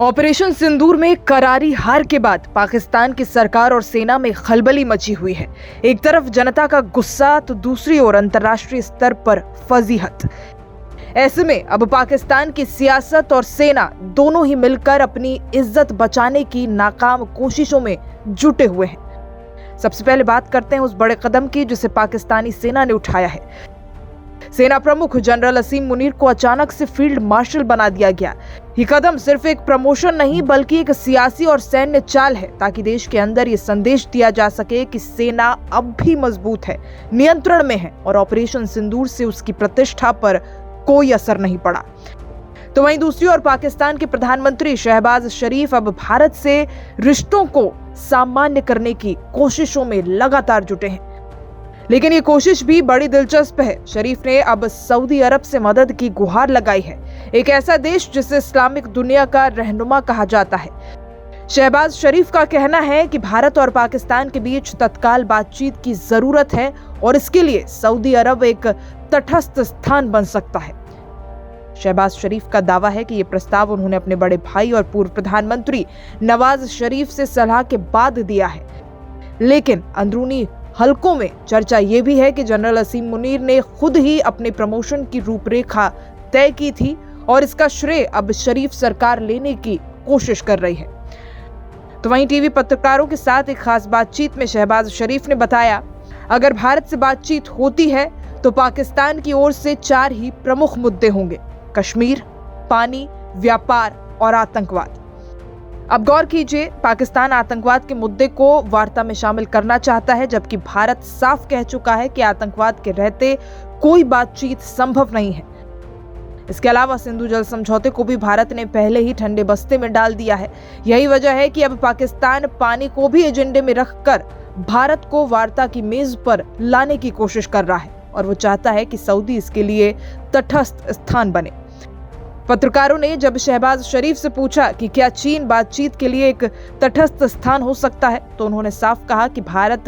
Operation सिंदूर में करारी हार के बाद पाकिस्तान की सरकार और सेना में खलबली मची हुई है। एक तरफ जनता का गुस्सा तो दूसरी ओर अंतर्राष्ट्रीय स्तर पर फजीहत। ऐसे में अब पाकिस्तान की सियासत और सेना दोनों ही मिलकर अपनी इज्जत बचाने की नाकाम कोशिशों में जुटे हुए हैं। सबसे पहले बात करते हैं उस बड़े कदम की जिसे पाकिस्तानी सेना ने उठाया है। सेना प्रमुख जनरल असीम मुनीर को अचानक से फील्ड मार्शल बना दिया गया। ये कदम सिर्फ एक प्रमोशन नहीं बल्कि एक सियासी और सैन्य चाल है ताकि देश के अंदर ये संदेश दिया जा सके कि सेना अब भी मजबूत है, नियंत्रण में है और ऑपरेशन सिंदूर से उसकी प्रतिष्ठा पर कोई असर नहीं पड़ा। तो वहीं दूसरी ओर पाकिस्तान के प्रधानमंत्री शहबाज शरीफ अब भारत से रिश्तों को सामान्य करने की कोशिशों में लगातार जुटे हैं। लेकिन ये कोशिश भी बड़ी दिलचस्प है। शरीफ ने अब सऊदी अरब से मदद की गुहार लगाई है, एक ऐसा देश जिसे इस्लामिक दुनिया का रहनुमा कहा जाता है। शहबाज शरीफ का कहना है कि भारत और पाकिस्तान के बीच तत्काल बातचीत की जरूरत है और इसके लिए सऊदी अरब एक तटस्थ स्थान बन सकता है। शहबाज शरीफ का दावा है कि ये प्रस्ताव उन्होंने अपने बड़े भाई और पूर्व प्रधानमंत्री नवाज शरीफ से सलाह के बाद दिया है। लेकिन अंदरूनी हलकों में चर्चा ये भी है कि जनरल असीम मुनीर ने खुद ही अपने प्रमोशन की रूपरेखा तय की थी और इसका श्रेय अब शरीफ सरकार लेने की कोशिश कर रही है। तो वहीं टीवी पत्रकारों के साथ एक खास बातचीत में शहबाज शरीफ ने बताया, अगर भारत से बातचीत होती है तो पाकिस्तान की ओर से 4 ही प्रमुख मुद्दे होंगे: कश्मीर, पानी, व्यापार और आतंकवाद। अब गौर कीजिए, पाकिस्तान आतंकवाद के मुद्दे को वार्ता में शामिल करना चाहता है, जबकि भारत साफ कह चुका है कि आतंकवाद के रहते कोई बातचीत संभव नहीं है। इसके अलावा सिंधु जल समझौते को भी भारत ने पहले ही ठंडे बस्ते में डाल दिया है। यही वजह है कि अब पाकिस्तान पानी को भी एजेंडे में रखकर भारत को वार्ता की मेज पर लाने की कोशिश कर रहा है और वो चाहता है कि सऊदी इसके लिए तटस्थ स्थान बने। पत्रकारों ने जब शहबाज शरीफ से पूछा कि क्या चीन बातचीत के लिए एक तटस्थ स्थान हो सकता है, तो उन्होंने साफ कहा कि भारत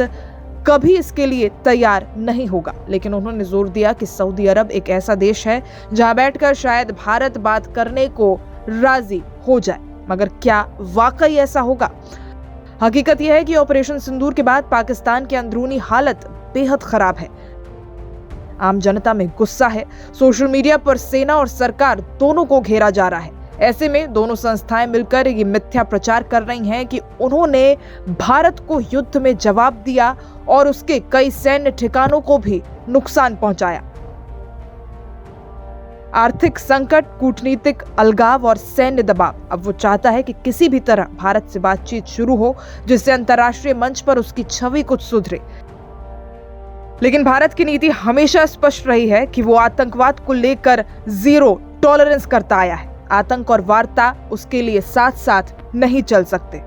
कभी इसके लिए तैयार नहीं होगा। लेकिन उन्होंने जोर दिया कि सऊदी अरब एक ऐसा देश है जहां बैठकर शायद भारत बात करने को राजी हो जाए, मगर क्या वाकई ऐसा होगा? हकीकत यह है कि ऑपरेशन सिंदूर के बाद पाकिस्तान की अंदरूनी हालत बेहद खराब है। आम जनता में गुस्सा है। सोशल मीडिया पर सेना और सरकार दोनों को घेरा जा रहा है। ऐसे में दोनों संस्थाएं मिलकर ये मिथ्या प्रचार कर रही हैं कि उन्होंने भारत को युद्ध में जवाब दिया और उसके कई सैन्य ठिकानों को भी नुकसान पहुंचाया। आर्थिक संकट, कूटनीतिक अलगाव और सैन्य दबाव, अब वो चाहता है कि किसी भी तरह भारत से बातचीत शुरू हो जिससे अंतर्राष्ट्रीय मंच पर उसकी छवि कुछ सुधरे। लेकिन भारत की नीति हमेशा स्पष्ट रही है कि वो आतंकवाद को लेकर जीरो टॉलरेंस करता आया है। आतंक और वार्ता उसके लिए साथ साथ नहीं चल सकते।